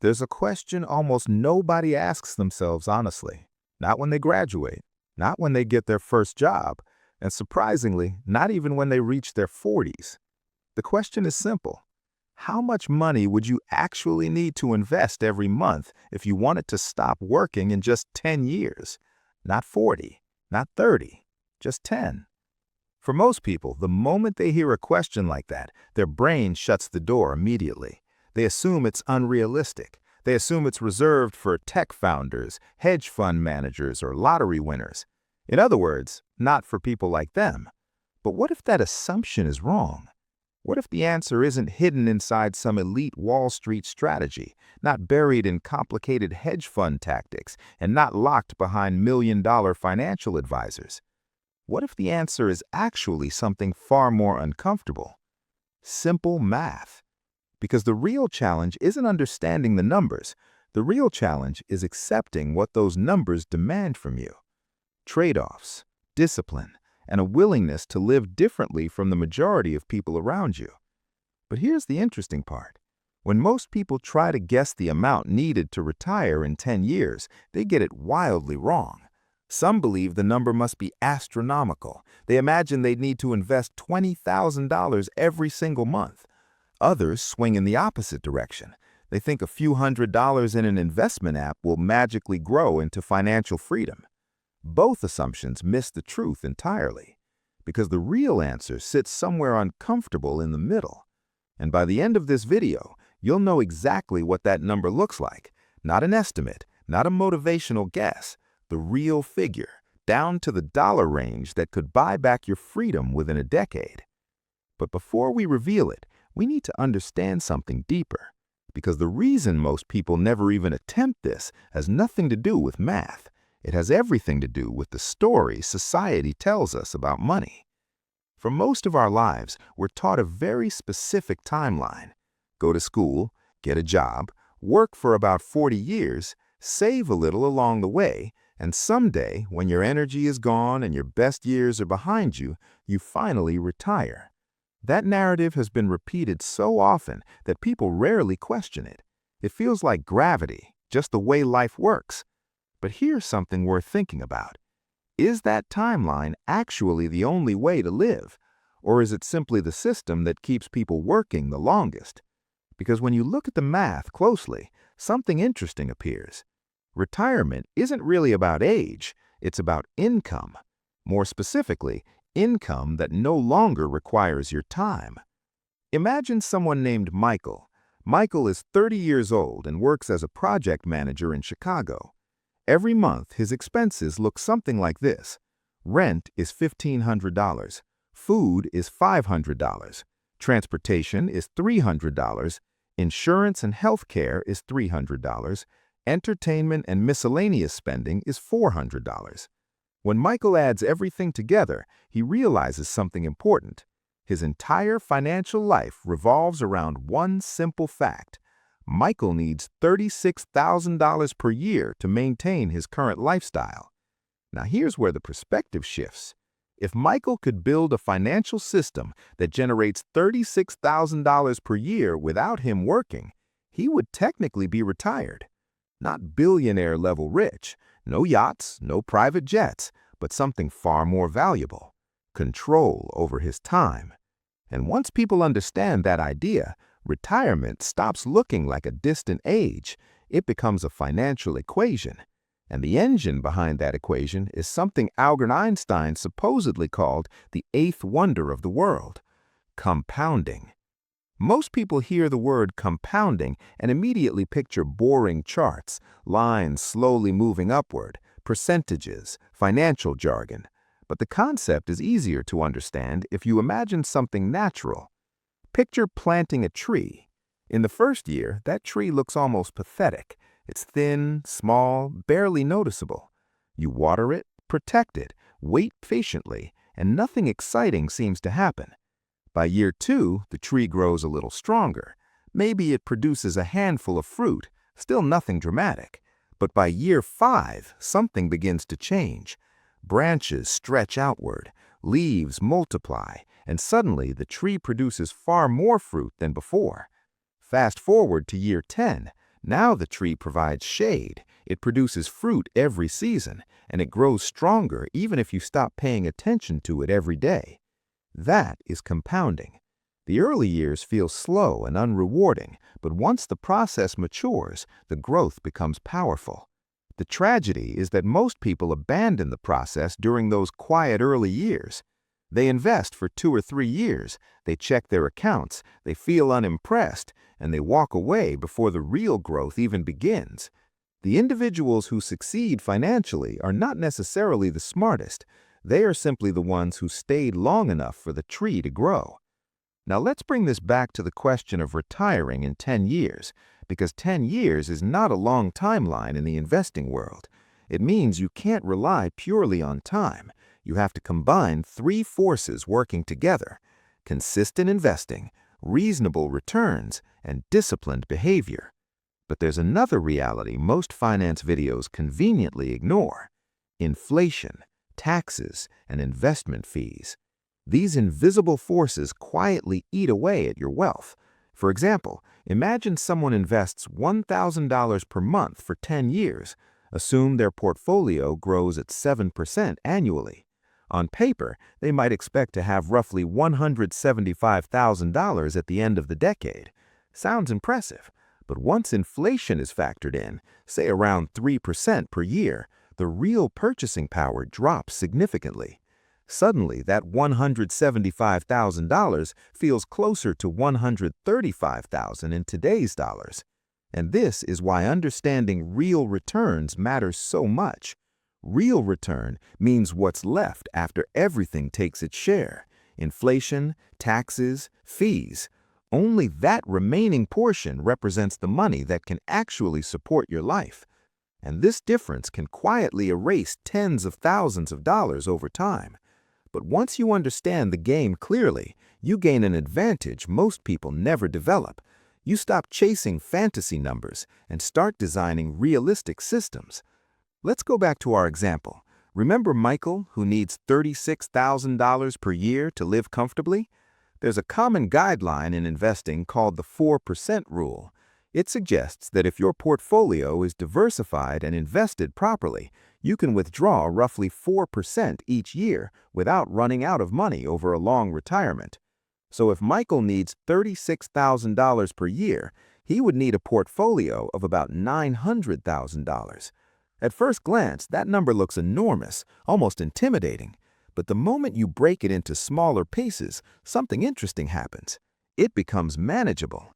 There's a question almost nobody asks themselves honestly. Not when they graduate, not when they get their first job, and surprisingly, not even when they reach their 40s. The question is simple. How much money would you actually need to invest every month if you wanted to stop working in just 10 years? Not 40, not 30, just 10. For most people, the moment they hear a question like that, their brain shuts the door immediately. They assume it's unrealistic. They assume it's reserved for tech founders, hedge fund managers, or lottery winners. In other words, not for people like them. But what if that assumption is wrong? What if the answer isn't hidden inside some elite Wall Street strategy, not buried in complicated hedge fund tactics, and not locked behind million-dollar financial advisors? What if the answer is actually something far more uncomfortable? Simple math. Because the real challenge isn't understanding the numbers. The real challenge is accepting what those numbers demand from you. Trade-offs, discipline, and a willingness to live differently from the majority of people around you. But here's the interesting part. When most people try to guess the amount needed to retire in 10 years, they get it wildly wrong. Some believe the number must be astronomical. They imagine they'd need to invest $20,000 every single month. Others swing in the opposite direction. They think a few $100s in an investment app will magically grow into financial freedom. Both assumptions miss the truth entirely, because the real answer sits somewhere uncomfortable in the middle. And by the end of this video, you'll know exactly what that number looks like. Not an estimate, not a motivational guess, the real figure, down to the dollar range that could buy back your freedom within a decade. But before we reveal it, we need to understand something deeper, because the reason most people never even attempt this has nothing to do with math. It has everything to do with the story society tells us about money. For most of our lives, we're taught a very specific timeline. Go to school, get a job, work for about 40 years, save a little along the way, and someday, when your energy is gone and your best years are behind you, you finally retire. That narrative has been repeated so often that people rarely question it. It feels like gravity, just the way life works. But here's something worth thinking about. Is that timeline actually the only way to live? Or is it simply the system that keeps people working the longest? Because when you look at the math closely, something interesting appears. Retirement isn't really about age, it's about income. More specifically, income that no longer requires your time. Imagine someone named Michael. Michael is 30 years old and works as a project manager in Chicago. Every month, his expenses look something like this. Rent is $1,500. Food is $500. Transportation is $300. Insurance and health care is $300. Entertainment and miscellaneous spending is $400. When Michael adds everything together, he realizes something important. His entire financial life revolves around one simple fact. Michael needs $36,000 per year to maintain his current lifestyle. Now here's where the perspective shifts. If Michael could build a financial system that generates $36,000 per year without him working, he would technically be retired. Not billionaire-level rich, no yachts, no private jets, but something far more valuable: control over his time. And once people understand that idea, retirement stops looking like a distant age. It becomes a financial equation. And the engine behind that equation is something Albert Einstein supposedly called the eighth wonder of the world: compounding. Most people hear the word compounding and immediately picture boring charts, lines slowly moving upward, percentages, financial jargon. But the concept is easier to understand if you imagine something natural. Picture planting a tree. In the first year, that tree looks almost pathetic. It's thin, small, barely noticeable. You water it, protect it, wait patiently, and nothing exciting seems to happen. By year 2, the tree grows a little stronger. Maybe it produces a handful of fruit, still nothing dramatic. But by year 5, something begins to change. Branches stretch outward, leaves multiply, and suddenly the tree produces far more fruit than before. Fast forward to year 10. Now the tree provides shade, it produces fruit every season, and it grows stronger even if you stop paying attention to it every day. That is compounding. The early years feel slow and unrewarding, but once the process matures, the growth becomes powerful. The tragedy is that most people abandon the process during those quiet early years. They invest for 2 or 3 years, they check their accounts, they feel unimpressed, and they walk away before the real growth even begins. The individuals who succeed financially are not necessarily the smartest. They are simply the ones who stayed long enough for the tree to grow. Now let's bring this back to the question of retiring in 10 years, because 10 years is not a long timeline in the investing world. It means you can't rely purely on time. You have to combine 3 forces working together: consistent investing, reasonable returns, and disciplined behavior. But there's another reality most finance videos conveniently ignore: inflation, taxes, and investment fees. These invisible forces quietly eat away at your wealth. For example, imagine someone invests $1,000 per month for 10 years. Assume their portfolio grows at 7% annually. On paper, they might expect to have roughly $175,000 at the end of the decade. Sounds impressive, but once inflation is factored in, say around 3% per year, the real purchasing power drops significantly. Suddenly, that $175,000 feels closer to $135,000 in today's dollars. And this is why understanding real returns matters so much. Real return means what's left after everything takes its share: inflation, taxes, fees. Only that remaining portion represents the money that can actually support your life. And this difference can quietly erase tens of thousands of dollars over time. But once you understand the game clearly, you gain an advantage most people never develop. You stop chasing fantasy numbers and start designing realistic systems. Let's go back to our example. Remember Michael, who needs $36,000 per year to live comfortably? There's a common guideline in investing called the 4% rule. It suggests that if your portfolio is diversified and invested properly, you can withdraw roughly 4% each year without running out of money over a long retirement. So if Michael needs $36,000 per year, he would need a portfolio of about $900,000. At first glance, that number looks enormous, almost intimidating. But the moment you break it into smaller pieces, something interesting happens. It becomes manageable.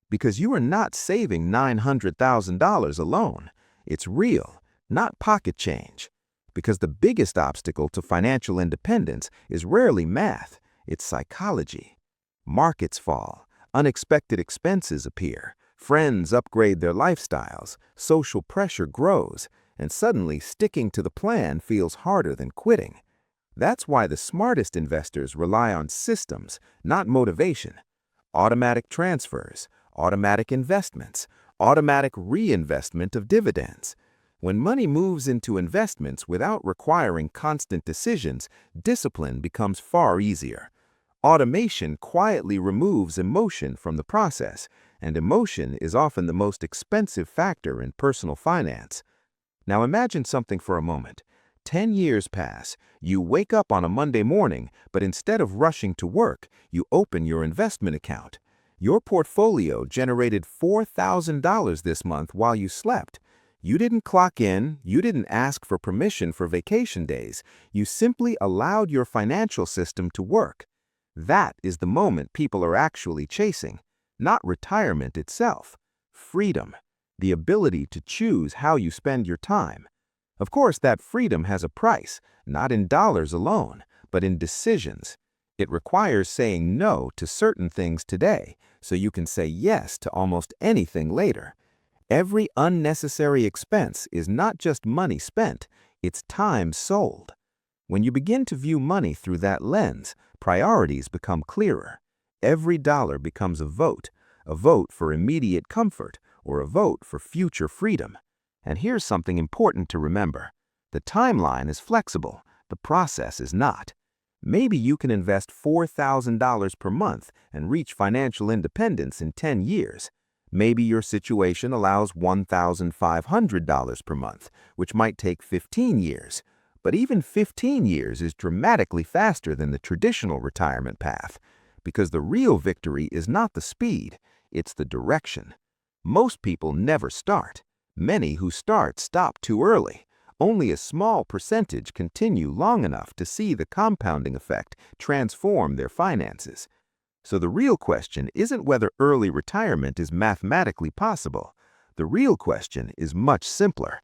Because you are not saving $900,000 alone. It's real, not pocket change. Because the biggest obstacle to financial independence is rarely math, it's psychology. Markets fall, unexpected expenses appear, friends upgrade their lifestyles, social pressure grows, and suddenly sticking to the plan feels harder than quitting. That's why the smartest investors rely on systems, not motivation. Automatic transfers, automatic investments, automatic reinvestment of dividends. When money moves into investments without requiring constant decisions, discipline becomes far easier. Automation quietly removes emotion from the process, and emotion is often the most expensive factor in personal finance. Now imagine something for a moment. 10 years pass, you wake up on a Monday morning, but instead of rushing to work, you open your investment account. Your portfolio generated $4,000 this month while you slept. You didn't clock in, you didn't ask for permission for vacation days, you simply allowed your financial system to work. That is the moment people are actually chasing, not retirement itself. Freedom, the ability to choose how you spend your time. Of course, that freedom has a price, not in dollars alone, but in decisions. It requires saying no to certain things today, so you can say yes to almost anything later. Every unnecessary expense is not just money spent, it's time sold. When you begin to view money through that lens, priorities become clearer. Every dollar becomes a vote for immediate comfort or a vote for future freedom. And here's something important to remember. The timeline is flexible, the process is not. Maybe you can invest $4,000 per month and reach financial independence in 10 years. Maybe your situation allows $1,500 per month, which might take 15 years. But even 15 years is dramatically faster than the traditional retirement path, because the real victory is not the speed, it's the direction. Most people never start. Many who start stop too early. Only a small percentage continue long enough to see the compounding effect transform their finances. So the real question isn't whether early retirement is mathematically possible. The real question is much simpler.